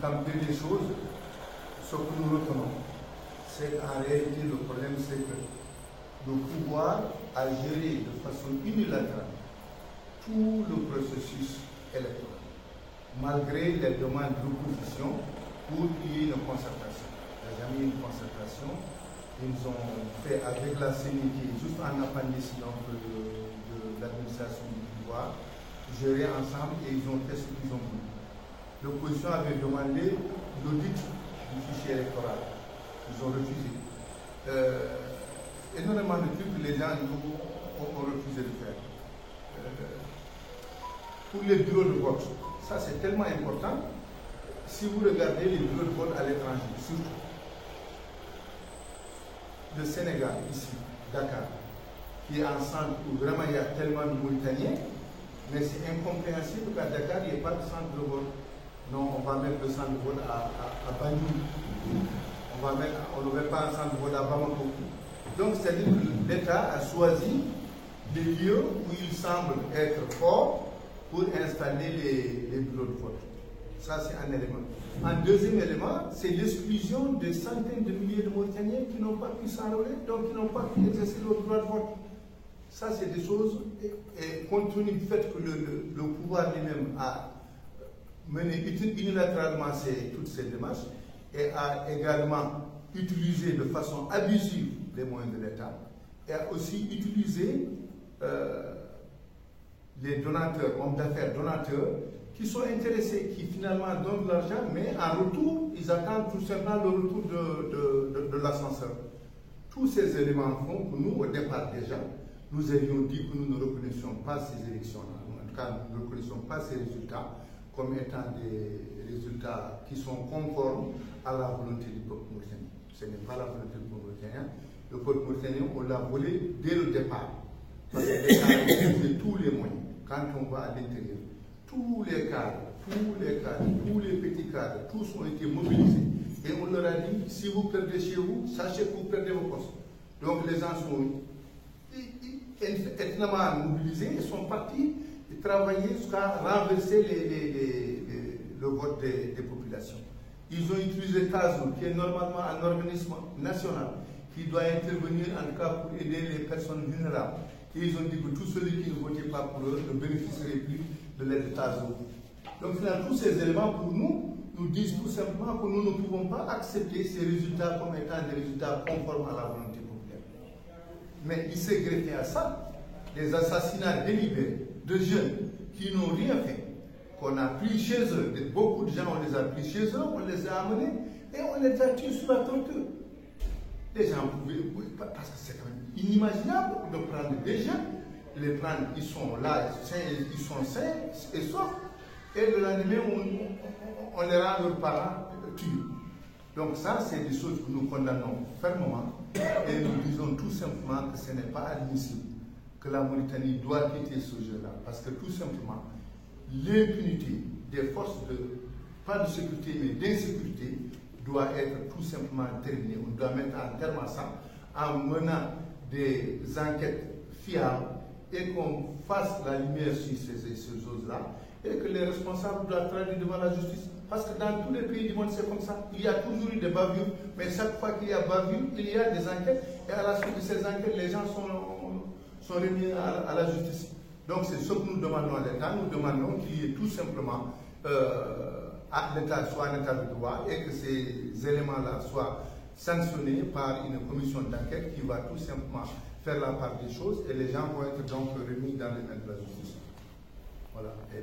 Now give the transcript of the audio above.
camper les choses, ce que nous retenons, c'est en réalité le problème, c'est que le pouvoir a géré de façon unilatérale tout le processus électoral, malgré les demandes de l'opposition pour qu'il y ait une concertation. Il n'y a jamais eu une concertation. Ils ont fait avec la CENI, qui est juste en appendice de l'administration du pouvoir, gérer ensemble et ils ont fait ce qu'ils ont voulu. L'opposition avait demandé l'audit du fichier électoral. Ils ont refusé. Énormément de trucs que les gens ont refusé de faire. Pour les bureaux de vote, ça c'est tellement important. Si vous regardez les bureaux de vote à l'étranger, surtout le Sénégal, ici, Dakar, qui est un centre où vraiment il y a tellement de Mauritaniens, mais c'est incompréhensible qu'à Dakar, il n'y ait pas de centre de vote. Non, on va mettre le centre de vote à Banjul. On ne met pas un centre de vote à Bamako. Donc, c'est-à-dire que l'État a choisi des lieux où il semble être fort pour installer les bureaux de vote. Ça, c'est un élément. Un deuxième élément, c'est l'exclusion de centaines de milliers de Mauritaniens qui n'ont pas pu s'enrôler, donc qui n'ont pas pu exercer leur droit de vote. Ça, c'est des choses, et compte tenu du fait que le pouvoir lui-même a mené unilatéralement toutes ces démarches et a également utilisé de façon abusive les moyens de l'État et a aussi utilisé les donateurs, hommes d'affaires donateurs, qui sont intéressés, qui finalement donnent de l'argent, mais en retour, ils attendent tout simplement le retour de l'ascenseur. Tous ces éléments font que nous, au départ déjà, nous avions dit que nous ne reconnaissions pas ces élections-là. En tout cas, nous ne reconnaissions pas ces résultats comme étant des résultats qui sont conformes à la volonté du peuple mauritanien. Ce n'est pas la volonté du peuple mauritanien. Le peuple mauritanien, on l'a volé dès le départ. Parce que l'État a utilisé tous les moyens. Quand on va à l'intérieur, tous les cadres, tous les petits cadres, tous ont été mobilisés. Et on leur a dit, si vous perdez chez vous, sachez que vous perdez vos postes. Donc les gens sont extrêmement mobilisés et sont partis travailler jusqu'à renverser le vote des populations. Ils ont utilisé TASO, qui est normalement un organisme national, qui doit intervenir en tout cas pour aider les personnes vulnérables. Et ils ont dit que tous ceux qui ne votaient pas pour eux ne bénéficieraient plus de l'aide de TASO. Donc finalement, tous ces éléments pour nous disent tout simplement que nous ne pouvons pas accepter ces résultats comme étant des résultats conformes à la volonté populaire. Mais il s'est greffé à ça des assassinats délibérés de jeunes qui n'ont rien fait, qu'on a pris chez eux. Beaucoup de gens, on les a pris chez eux, on les a amenés et on les a tués sous la torture. Les gens pouvaient, parce que c'est quand même inimaginable de prendre des jeunes, les prendre, ils sont là, ils sont sains et saufs, et le lendemain, on les rend leurs parents tués. Donc ça, c'est des choses que nous condamnons fermement et nous disons tout simplement que ce n'est pas admissible que la Mauritanie doit quitter ce jeu-là, parce que tout simplement, l'impunité des forces pas de sécurité, mais d'insécurité, doit être tout simplement terminée. On doit mettre un terme à ça en menant des enquêtes fiables et qu'on fasse la lumière sur ces choses-là et que les responsables doivent traduire devant la justice. Parce que dans tous les pays du monde, c'est comme ça. Il y a toujours eu des bavures, mais chaque fois qu'il y a bavure, il y a des enquêtes et à la suite de ces enquêtes, les gens sont remis à la justice. Donc c'est ce que nous demandons à l'État. Nous demandons qu'il y ait tout simplement l'État soit un État de droit et que ces éléments-là soient sanctionnés par une commission d'enquête qui va tout simplement faire la part des choses et les gens vont être donc remis dans les mains de la justice. Voilà. Et